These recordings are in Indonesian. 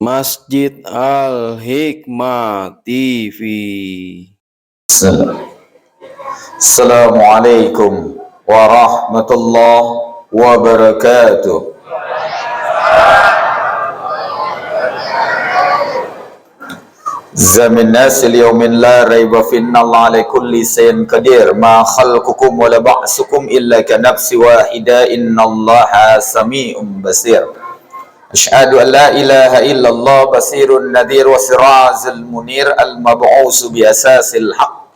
Masjid Al-Hikmah TV. Assalamualaikum warahmatullahi wabarakatuh. Zamin nasil yawmin la raiba finnal ala kulli sayin qadir ma khalqukum wa la ba'sukum illa ka nafsi wahida innallaha sami'un basir. Asyhadu an la ilaha illallah basirun nadir wa sirazul munir al-mab'usu bi asasil haq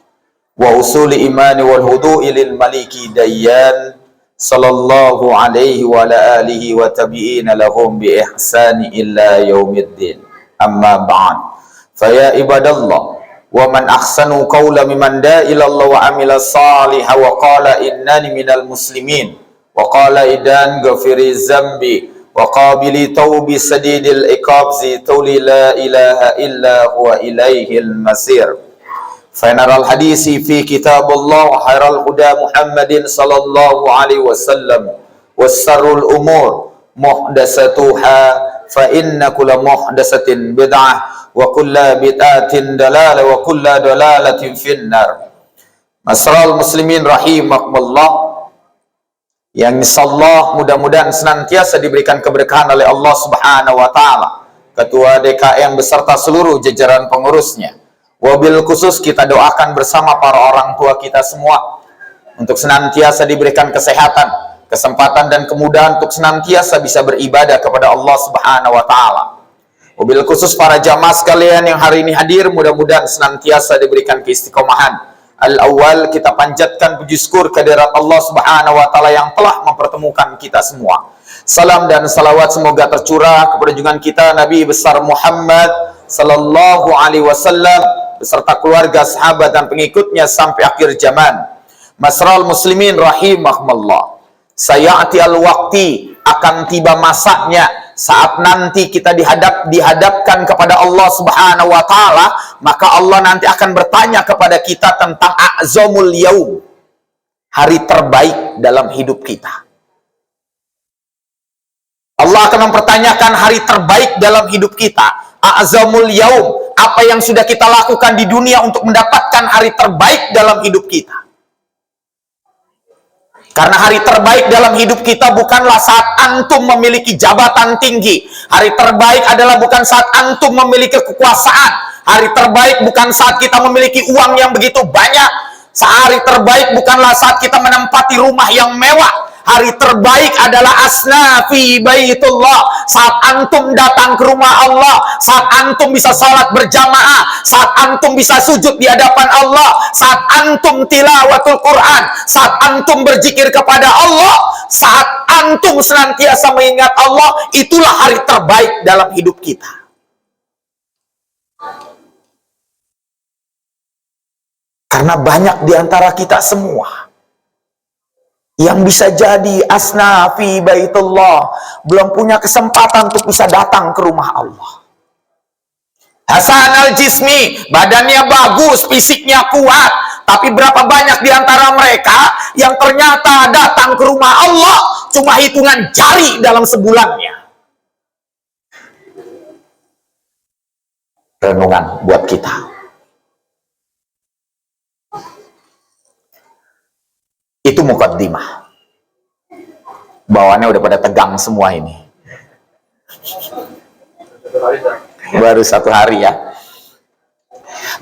wa usuli imani wal hudu'i lil maliki dayyan sallallahu alaihi wa ala alihi wa tabi'ina lahum bi ihsani illa yaumiddin. Amma ba'd. Faya ibadallah wa man ahsanu qawla mimman da'a ila Allah wa amila salihan wa qala innani minal muslimin wa qala idan ghafiri zambi wa qabili taubi sadidil iqab zi tawli la ilaha illa huwa ilaihil masir. Fanaral hadisi fi kitabullah wa khairal huda Muhammadin sallallahu alaihi wasallam wassarul umur muhdasatuha fa inna kulla muhdasatin bid'ah wa kulla bid'atin dalalah wa kulla dalalatin finnar. Masral muslimin rahimakumullah, yang insyaallah mudah-mudahan senantiasa diberikan keberkahan oleh Allah Subhanahu wa taala, Ketua DKM beserta seluruh jajaran pengurusnya. Wabil khusus kita doakan bersama para orang tua kita semua untuk senantiasa diberikan kesehatan, kesempatan dan kemudahan untuk senantiasa bisa beribadah kepada Allah Subhanahu wa taala. Wabil khusus para jamaah sekalian yang hari ini hadir, mudah-mudahan senantiasa diberikan keistiqomahan. Al-awwal kita panjatkan puji syukur kehadirat Allah Subhanahu wa taala yang telah mempertemukan kita semua. Salam dan salawat semoga tercurah kepada junjungan kita Nabi besar Muhammad sallallahu alaihi wasallam beserta keluarga, sahabat dan pengikutnya sampai akhir zaman. Masral muslimin rahimakumullah. Sayati al-waqti, akan tiba masanya saat nanti kita dihadapkan kepada Allah Subhanahu wa taala, maka Allah nanti akan bertanya kepada kita tentang a'zamul yaum, hari terbaik dalam hidup kita. Allah akan mempertanyakan hari terbaik dalam hidup kita. A'zamul yaum, apa yang sudah kita lakukan di dunia untuk mendapatkan hari terbaik dalam hidup kita. Karena hari terbaik dalam hidup kita bukanlah saat antum memiliki jabatan tinggi. Hari terbaik adalah bukan saat antum memiliki kekuasaan. Hari terbaik bukan saat kita memiliki uang yang begitu banyak. Hari terbaik bukanlah saat kita menempati rumah yang mewah. Hari terbaik adalah asna fi baitullah, saat antum datang ke rumah Allah, saat antum bisa salat berjamaah, saat antum bisa sujud di hadapan Allah, saat antum tilawatul Quran, saat antum berzikir kepada Allah, saat antum senantiasa mengingat Allah. Itulah hari terbaik dalam hidup kita. Karena banyak di antara kita semua yang bisa jadi asna fi baitullah belum punya kesempatan untuk bisa datang ke rumah Allah. Hasan al-jismi, badannya bagus, fisiknya kuat, tapi berapa banyak di antara mereka yang ternyata datang ke rumah Allah cuma hitungan jari dalam sebulannya. Renungan buat kita. Itu mukaddimah. Bawaannya udah pada tegang semua ini. Baru satu hari ya.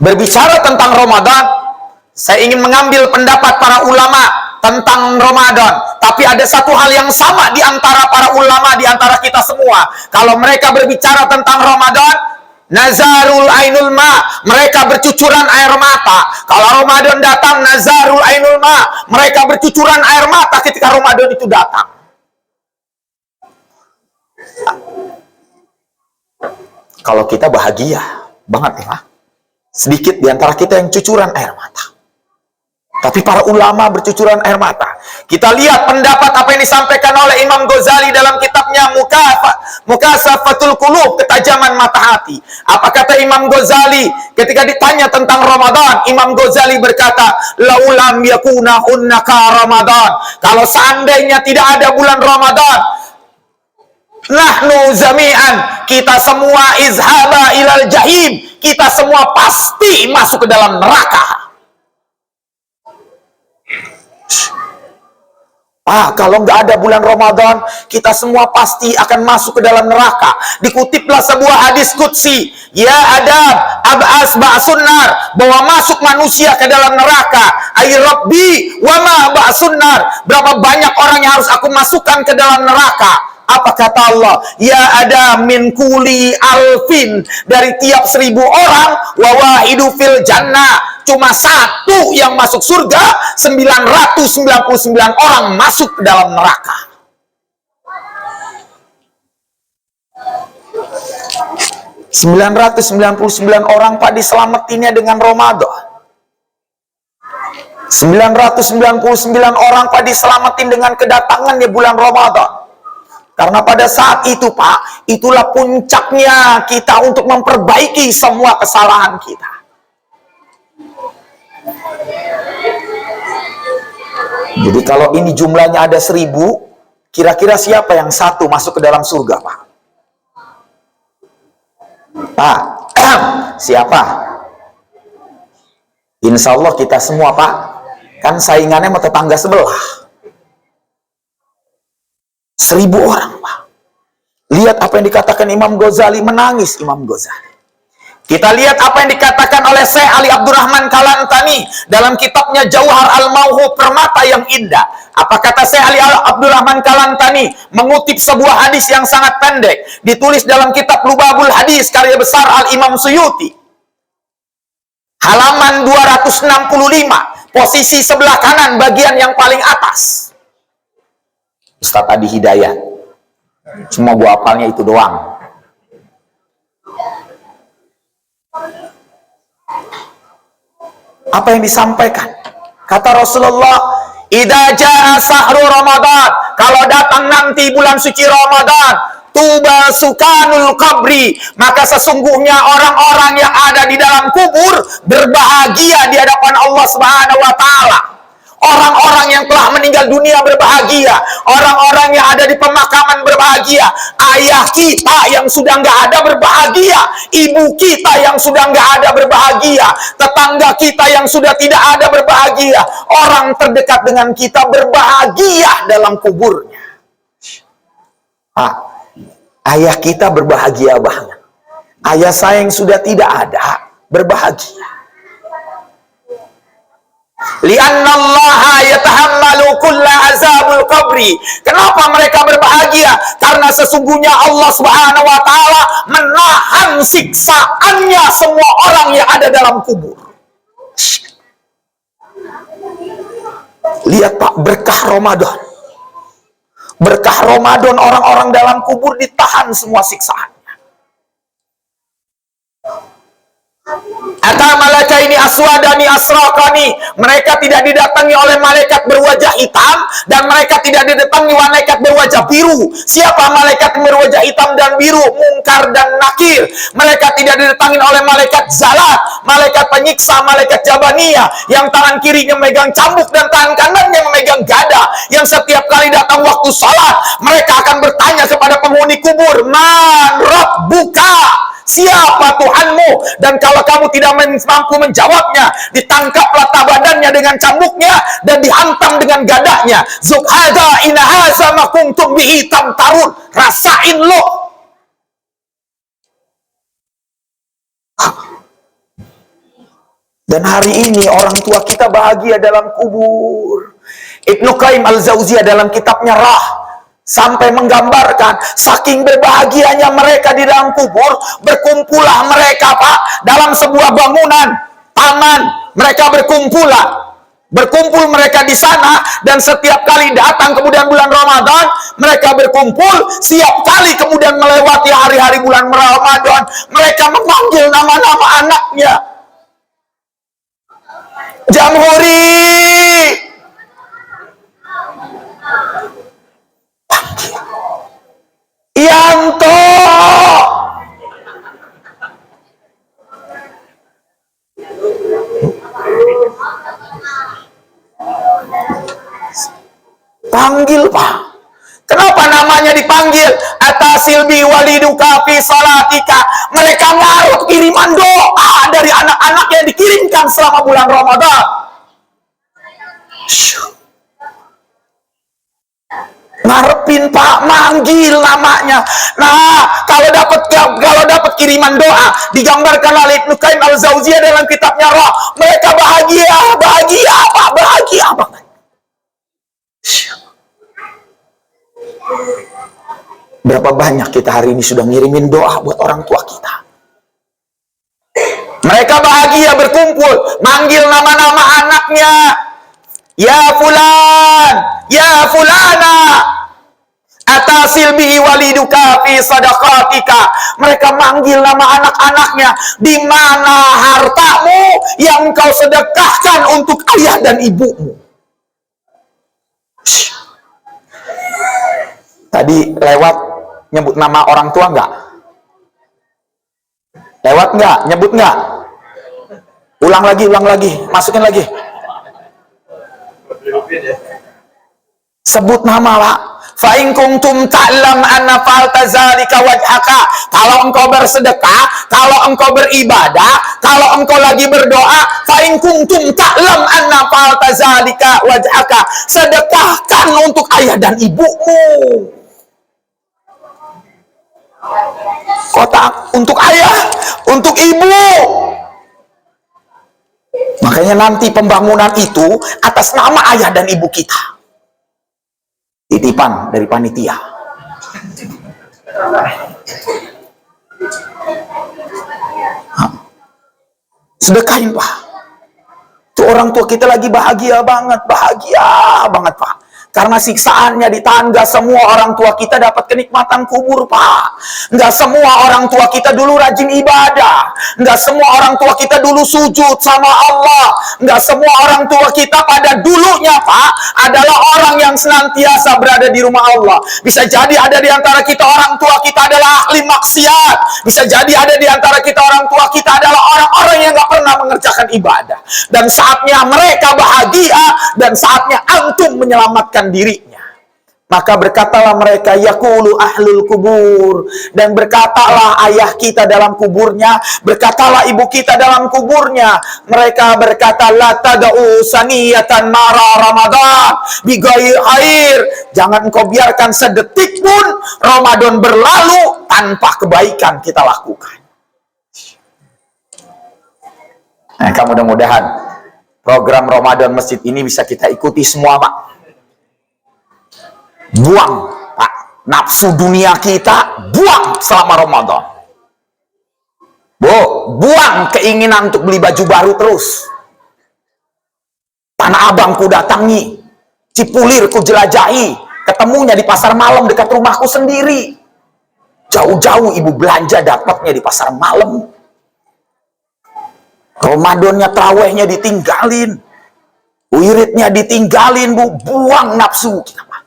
Berbicara tentang Ramadan, saya ingin mengambil pendapat para ulama tentang Ramadan. Tapi ada satu hal yang sama di antara para ulama, di antara kita semua. Kalau mereka berbicara tentang Ramadan, nazarul ainul ma, mereka bercucuran air mata. Kalau Ramadan datang, nazarul ainul ma, mereka bercucuran air mata ketika Ramadan itu datang. Kalau kita bahagia banget ya, sedikit di antara kita yang cucuran air mata. Tapi para ulama bercucuran air mata. Kita lihat pendapat apa yang disampaikan oleh Imam Ghazali dalam kitabnya Mukasafatul Qulub, ketajaman mata hati. Apa kata Imam Ghazali ketika ditanya tentang Ramadan? Imam Ghazali berkata, laulam yakuna hunnaka Ramadan. Kalau seandainya tidak ada bulan Ramadan, Nahnu jami'an, kita semua izhaba ilal jahim, kita semua pasti masuk ke dalam neraka. Kalau nggak ada bulan Ramadan, kita semua pasti akan masuk ke dalam neraka. Dikutiplah sebuah hadis qudsi, ya Adam, ab'as ba'sunnar, bahwa masuk manusia ke dalam neraka. Ay Rabbi, wa ma ba'sunnar, berapa banyak orang yang harus aku masukkan ke dalam neraka. Apa kata Allah? Ya Adam, min kuli alfin, dari tiap 1000 orang, wa wahidu fil jannah, cuma satu yang masuk surga, 999 orang masuk ke dalam neraka. ...999 orang Pak diselamatinnya dengan Ramadan. 999 orang Pak diselamatin dengan kedatangannya bulan Ramadan. Karena pada saat itu Pak, itulah puncaknya kita untuk memperbaiki semua kesalahan kita. Jadi kalau ini jumlahnya ada 1000, kira-kira siapa yang satu masuk ke dalam surga Pak? Pak, siapa? Insya Allah kita semua Pak, kan saingannya sama tetangga sebelah. 1000 orang Pak. Lihat apa yang dikatakan Imam Ghazali, menangis Imam Ghazali. Kita lihat apa yang dikatakan oleh Syekh Ali Abdurrahman Kalantani dalam kitabnya Jauhar Al-Mauhub, Permata yang Indah. Apa kata Syekh Ali Abdurrahman Kalantani? Mengutip sebuah hadis yang sangat pendek, ditulis dalam kitab Lubabul Hadis karya besar Al-Imam Suyuti. Halaman 265, posisi sebelah kanan bagian yang paling atas. Ustadz Adi Hidayat, cuma gua hafalnya itu doang. Apa yang disampaikan? Kata Rasulullah, idza jaa sahru Ramadan, kalau datang nanti bulan suci Ramadan, tuba sukanul qabri, maka sesungguhnya orang-orang yang ada di dalam kubur berbahagia di hadapan Allah Subhanahu wa taala. Orang-orang yang telah meninggal dunia berbahagia, orang-orang yang ada di pemakaman berbahagia, ayah kita yang sudah nggak ada berbahagia, ibu kita yang sudah nggak ada berbahagia, tetangga kita yang sudah tidak ada berbahagia, orang terdekat dengan kita berbahagia dalam kuburnya. Ayah kita berbahagia banget, ayah saya yang sudah tidak ada berbahagia. Li'annallaha yatahammalu kulla azabul qabri. Kenapa mereka berbahagia? Karena sesungguhnya Allah Subhanahu wa taala menahan siksaannya semua orang yang ada dalam kubur. Lihat Pak, berkah Ramadan. Berkah Ramadan, orang-orang dalam kubur ditahan semua siksaan. Ata malaka ini aswadani asraqani, mereka tidak didatangi oleh malaikat berwajah hitam, dan mereka tidak didatangi malaikat berwajah biru. Siapa malaikat berwajah hitam dan biru? Mungkar dan Nakir. Mereka tidak didatangi oleh malaikat zalat, malaikat penyiksa, malaikat jabaniyah, yang tangan kirinya memegang cambuk dan tangan kanannya memegang gada, yang setiap kali datang waktu salat mereka akan bertanya kepada penghuni kubur, man rabbuka, siapa Tuhanmu? Dan kalau kamu tidak mampu menjawabnya, ditangkaplah badannya dengan cambuknya dan dihantam dengan gadahnya. Zukhada inahaza makuntum bihi tamtarun, rasain lo. Dan hari ini orang tua kita bahagia dalam kubur. Ibnu Qayyim Al-Jauziyah dalam kitabnya Rah sampai menggambarkan saking berbahagianya mereka di dalam kubur, berkumpullah mereka Pak dalam sebuah bangunan taman, mereka berkumpul mereka di sana, dan setiap kali datang kemudian bulan Ramadan mereka berkumpul. Siap kali kemudian melewati hari-hari bulan Ramadan, mereka memanggil nama-nama anaknya. Jamhuri, Yanto, panggil Pak. Kenapa namanya dipanggil atasil bi waliduka fi salatika? Mereka ngaruh kiriman doa dari anak-anak yang dikirimkan selama bulan Ramadan. Ngarepin Pak, manggil namanya. Nah, kalau dapat kiriman doa digambarkan oleh Ibnu Qayyim al-Jauziyah dalam kitabnya Roh, mereka bahagia Pak, bahagia banget. Berapa banyak kita hari ini sudah ngirimin doa buat orang tua kita? Mereka bahagia berkumpul, manggil nama-nama anaknya. Ya fulan, ya fulana, atasil bihi waliduka fi sadaqatika. Mereka manggil nama anak-anaknya. Di mana hartamu yang kau sedekahkan untuk ayah dan ibumu? Tadi lewat nyebut nama orang tua nggak? Lewat nggak? Nyebut nggak? Ulang lagi, masukin lagi. Sebut nama, Pak. Fa in kuntum ta'lam anna fa'alta zalika wajhaka. Kalau engkau bersedekah, kalau engkau beribadah, kalau engkau lagi berdoa, fa in kuntum ta'lam anna fa'alta zalika wajhaka. Sedekahkan untuk ayah dan ibumu. Kotak untuk ayah, untuk ibu. Makanya nanti pembangunan itu atas nama ayah dan ibu kita. Titipan dari panitia. Sedekahin, Pak. Tuh orang tua kita lagi bahagia banget Pak. Karena siksaannya ditahan. Gak semua orang tua kita dapat kenikmatan kubur, Pak. Gak semua orang tua kita dulu rajin ibadah. Gak semua orang tua kita dulu sujud sama Allah. Gak semua orang tua kita pada dulunya, Pak, adalah orang yang senantiasa berada di rumah Allah. Bisa jadi ada di antara kita orang tua kita adalah ahli maksiat. Bisa jadi ada di antara kita orang tua kita adalah orang-orang yang gak pernah mengerjakan ibadah. Dan saatnya mereka bahagia, dan saatnya antum menyelamatkan dirinya. Maka berkatalah mereka, yaqulu ahlul kubur, dan berkatalah ayah kita dalam kuburnya, berkatalah ibu kita dalam kuburnya. Mereka berkata, la tada'u saniyatan mara Ramadan bighairi khair. Jangan kau biarkan sedetik pun Ramadan berlalu tanpa kebaikan kita lakukan. Nah, mudah-mudahan program Ramadan masjid ini bisa kita ikuti semua, Pak. Buang, Pak, nafsu dunia kita, buang selama Ramadan. Buang keinginan untuk beli baju baru terus. Tanah Abang ku datangi, Cipulir ku jelajahi, ketemunya di pasar malam dekat rumahku sendiri. Jauh-jauh ibu belanja dapatnya di pasar malam. Ramadannya, tarawehnya ditinggalin, wiridnya ditinggalin, Bu. Buang nafsu kita, Pak.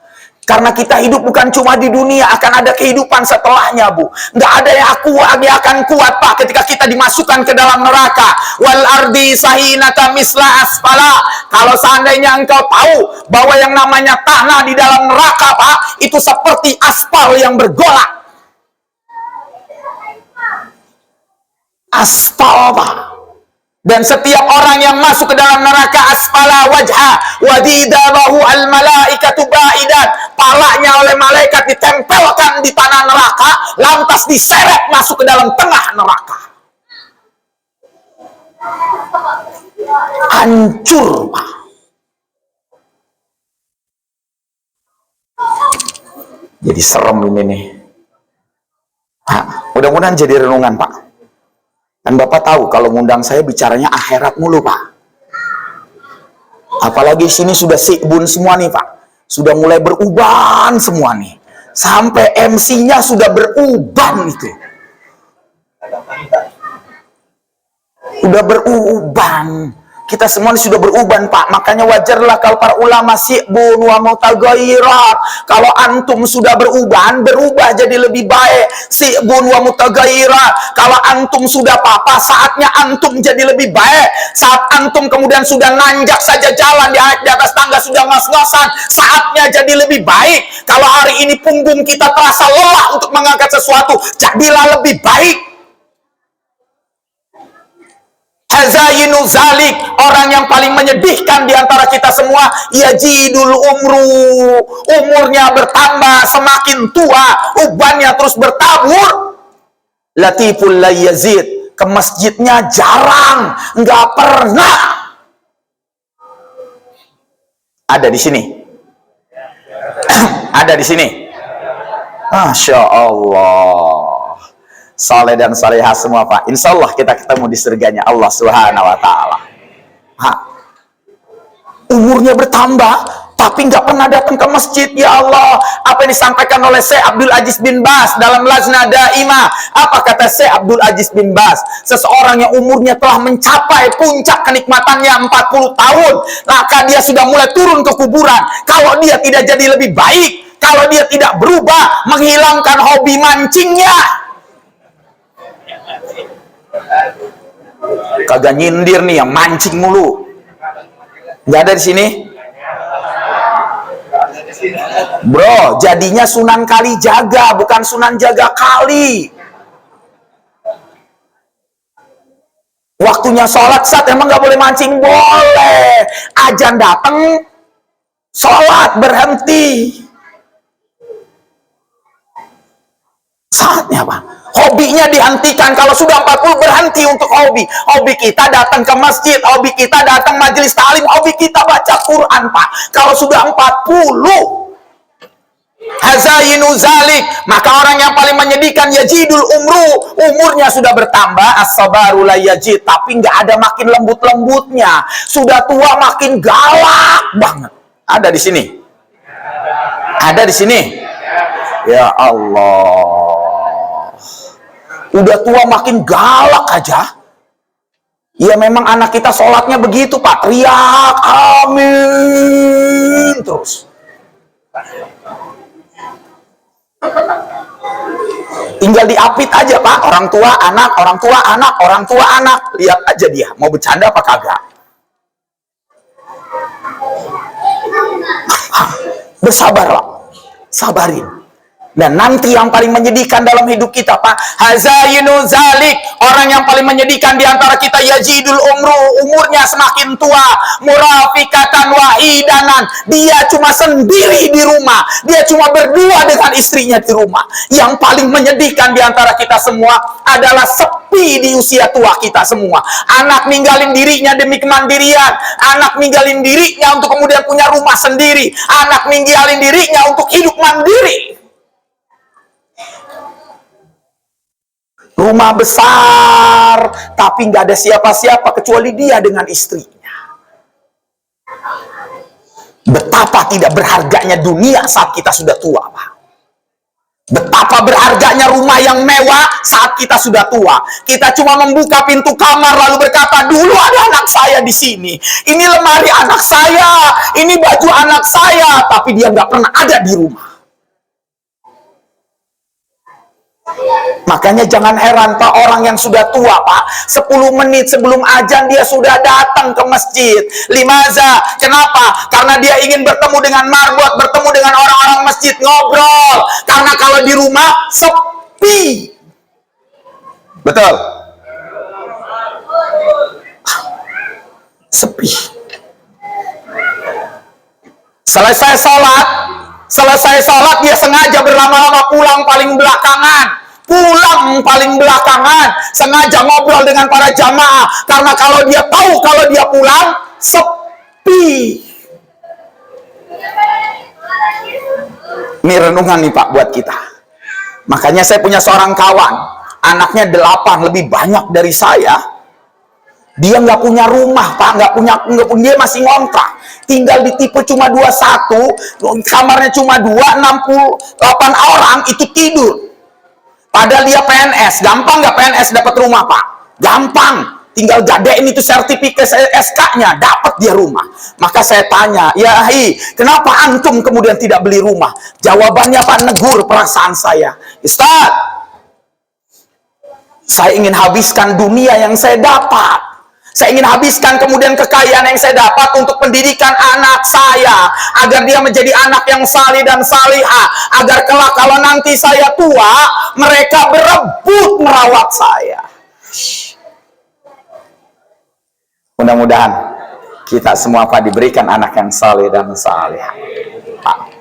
Karena kita hidup bukan cuma di dunia, akan ada kehidupan setelahnya, Bu. Nggak ada yang akan kuat, Pak, ketika kita dimasukkan ke dalam neraka. Wal ardi sahinata misla asfala. Kalau seandainya engkau tahu bahwa yang namanya tanah di dalam neraka, Pak, itu seperti aspal yang bergolak. Aspal, Pak. Dan setiap orang yang masuk ke dalam neraka asfala wajha wadidabahu al malaikatu baidan, palanya oleh malaikat ditempelkan di tanah neraka, lantas diseret masuk ke dalam tengah neraka. Hancur, Pak. Jadi serem ini nih, Pak. Mudah-mudahan jadi renungan, Pak. Dan Bapak tahu kalau ngundang saya bicaranya akhirat mulu, Pak. Apalagi sini sudah sikbun semua nih, Pak. Sudah mulai beruban semua nih. Sampai MC-nya sudah beruban itu. Udah beruban. Kita semua ini sudah beruban, Pak. Makanya wajarlah kalau para ulama si'bun wa mutagayyirat. Kalau antum sudah beruban, berubah jadi lebih baik. Si'bun wa mutagayyirat. Kalau antum sudah apa-apa, saatnya antum jadi lebih baik. Saat antum kemudian sudah nanjak saja jalan di atas tangga, sudah ngos-ngosan, saatnya jadi lebih baik. Kalau hari ini punggung kita terasa lelah untuk mengangkat sesuatu, jadilah lebih baik. Hazayinu zalik, orang yang paling menyedihkan di antara kita semua, yajidul umru, umurnya bertambah, semakin tua, ubannya terus bertabur. Latiful la yazid, ke masjidnya jarang, nggak pernah. Ada di sini. Ada di sini. Masya Allah. Saleh dan salehah semua, Pak. Insya Allah kita ketemu di surganya Allah Subhanahu wa Ta'ala. Umurnya bertambah, tapi nggak pernah datang ke masjid. Ya Allah, apa yang disampaikan oleh Syekh Abdul Aziz bin Baz dalam Lajnah Daimah? Apa kata Syekh Abdul Aziz bin Baz? Seseorang yang umurnya telah mencapai puncak kenikmatannya 40 tahun, maka dia sudah mulai turun ke kuburan. Kalau dia tidak jadi lebih baik, kalau dia tidak berubah, menghilangkan hobi mancingnya. Kagak nyindir nih, yang mancing mulu. Nggak ada di sini, bro. Jadinya Sunan Kalijaga, bukan Sunan Jaga Kali. Waktunya sholat saat emang nggak boleh mancing, boleh. Azan datang, sholat berhenti. Saatnya apa? Hobinya dihentikan. Kalau sudah 40 berhenti untuk hobi. Hobi kita datang ke masjid, hobi kita datang majelis ta'lim, hobi kita baca Quran, Pak. Kalau sudah 40, hazayinu zalik, maka orang yang paling menyedihkan yajidul umru, umurnya sudah bertambah, as-sabaru la yajid, tapi nggak ada makin lembut-lembutnya. Sudah tua makin galak banget. Ada di sini. Ada di sini. Ya Allah. Udah tua makin galak aja. Ya memang anak kita sholatnya begitu, Pak. Teriak amin terus. Tinggal diapit aja, Pak. Orang tua anak, orang tua anak, orang tua anak. Lihat aja dia mau bercanda apa kagak. Bersabarlah, sabarin. Dan nanti yang paling menyedihkan dalam hidup kita, Pak, hazayinu zalik, orang yang paling menyedihkan di antara kita, yajidul umru, umurnya semakin tua, murafikatan wahidanan, dia cuma sendiri di rumah, dia cuma berdua dengan istrinya di rumah. Yang paling menyedihkan di antara kita semua adalah sepi di usia tua kita semua. Anak ninggalin dirinya demi kemandirian, anak ninggalin dirinya untuk kemudian punya rumah sendiri, anak ninggalin dirinya untuk hidup mandiri. Rumah besar, tapi nggak ada siapa-siapa kecuali dia dengan istrinya. Betapa tidak berharganya dunia saat kita sudah tua, Pak. Betapa berharganya rumah yang mewah saat kita sudah tua. Kita cuma membuka pintu kamar lalu berkata, dulu ada anak saya di sini. Ini lemari anak saya, ini baju anak saya, tapi dia nggak pernah ada di rumah. Makanya jangan heran, Pak, orang yang sudah tua, Pak, 10 menit sebelum azan dia sudah datang ke masjid. Limaza? Kenapa? Karena dia ingin bertemu dengan marbot, bertemu dengan orang-orang masjid, ngobrol. Karena kalau di rumah sepi. Betul? Sepi. Selesai sholat dia sengaja berlama-lama pulang paling belakangan, sengaja ngobrol dengan para jamaah, karena kalau dia tahu kalau dia pulang sepi. Ini renungan nih, Pak, buat kita. Makanya saya punya seorang kawan, anaknya 8, lebih banyak dari saya. Dia nggak punya rumah, Pak, nggak punya, dia masih ngontrak, tinggal di tipe cuma 21, kamarnya cuma 2, 68 orang itu tidur. Padahal dia PNS, gampang nggak PNS dapat rumah, Pak? Gampang. tinggal gadein itu sertifikat SK-nya, dapat dia rumah. Maka saya tanya, ya kenapa antum kemudian tidak beli rumah? Jawabannya Pak, negur perasaan saya. Ustaz, saya ingin habiskan dunia yang saya dapat. Saya ingin habiskan kemudian kekayaan yang saya dapat untuk pendidikan anak saya, agar dia menjadi anak yang salih dan salihah, agar kelak kalau nanti saya tua, mereka berebut merawat saya. Mudah-mudahan kita semua Pak diberikan anak yang salih dan salihah. Pak.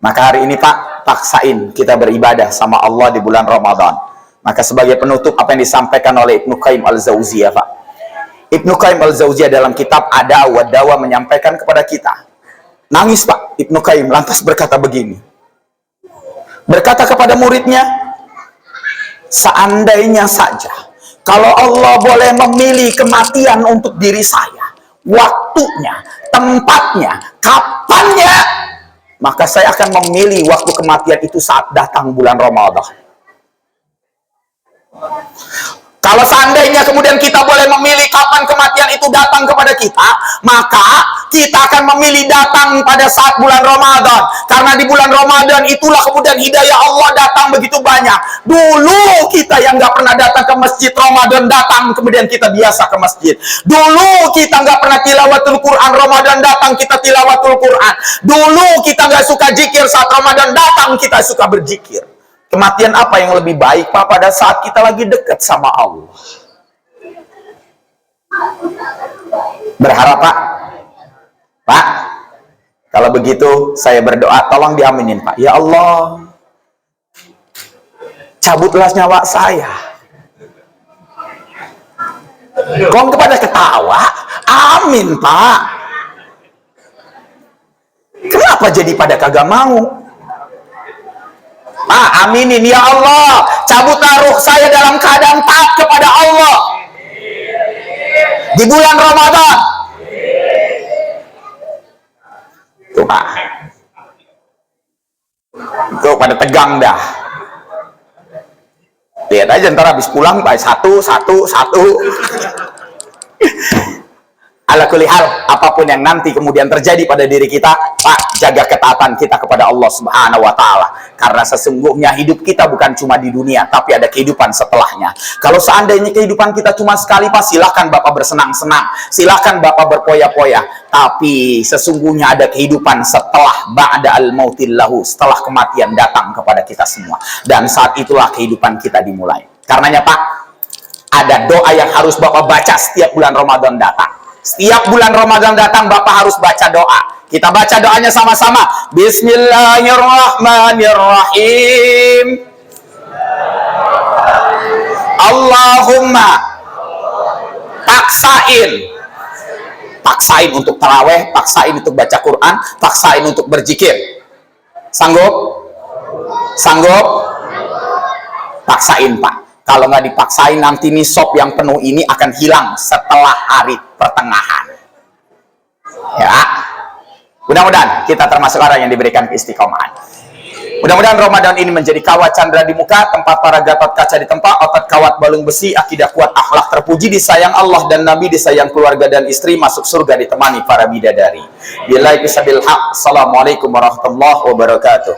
Maka hari ini Pak, paksain kita beribadah sama Allah di bulan Ramadan. Maka sebagai penutup apa yang disampaikan oleh Ibnu Qayyim Al-Jauziyah Pak. Ibnu Qayyim Al-Jauziyah dalam kitab Ad-Dawa Wad-Dawa menyampaikan kepada kita. Nangis Pak, Ibnu Qayyim lantas berkata begini. Berkata kepada muridnya, seandainya saja kalau Allah boleh memilih kematian untuk diri saya, waktunya, tempatnya, kapannya, maka saya akan memilih waktu kematian itu saat datang bulan Ramadan. Kalau seandainya kemudian kita boleh memilih kapan kematian itu datang kepada kita, maka kita akan memilih datang pada saat bulan Ramadan. Karena di bulan Ramadan itulah kemudian hidayah Allah datang begitu banyak. Dulu kita yang nggak pernah datang ke masjid, Ramadan datang, kemudian kita biasa ke masjid. Dulu kita nggak pernah tilawatul Quran, Ramadan datang, kita tilawatul Quran. Dulu kita nggak suka zikir, saat Ramadan datang, kita suka berzikir. Kematian apa yang lebih baik Pak pada saat kita lagi dekat sama Allah? Berharap Pak? Pak, kalau begitu saya berdoa, tolong diaminin Pak. Ya Allah, cabutlah nyawa saya. Kok kepada ketawa? Amin Pak. Kenapa jadi pada kagak mau? Pak, aminin ya Allah, cabutlah ruh saya dalam keadaan taat kepada Allah di bulan Ramadan. Tuh Pak, tuh pada tegang dah. Lihat aja ntar habis pulang Pak, satu. Ala kulli hal, apapun yang nanti kemudian terjadi pada diri kita, Pak, jaga ketaatan kita kepada Allah Subhanahu wa Ta'ala. Karena sesungguhnya hidup kita bukan cuma di dunia, tapi ada kehidupan setelahnya. Kalau seandainya kehidupan kita cuma sekali, Pak, silahkan Bapak bersenang-senang, silahkan Bapak berpoya-poya. Tapi sesungguhnya ada kehidupan setelah ba'da al-mautil lahu, setelah kematian datang kepada kita semua. Dan saat itulah kehidupan kita dimulai. Karenanya Pak, ada doa yang harus Bapak baca setiap bulan Ramadan datang. Setiap bulan Ramadan datang, Bapak harus baca doa. Kita baca doanya sama-sama. Bismillahirrahmanirrahim. Allahumma paksain untuk taraweh, paksain untuk baca Quran, paksain untuk berzikir. Sanggup? Paksain Pak. Kalau nggak dipaksain, nanti nisab yang penuh ini akan hilang setelah hari pertengahan. Ya, mudah-mudahan kita termasuk orang yang diberikan keistiqomahan. Mudah-mudahan Ramadan ini menjadi kawat candra di muka, tempat para gatot kaca di tempat, otot kawat balung besi, akidah kuat, akhlak terpuji, disayang Allah dan Nabi, disayang keluarga dan istri, masuk surga ditemani para bidadari. Billahi bisabil haq. Assalamualaikum warahmatullahi wabarakatuh.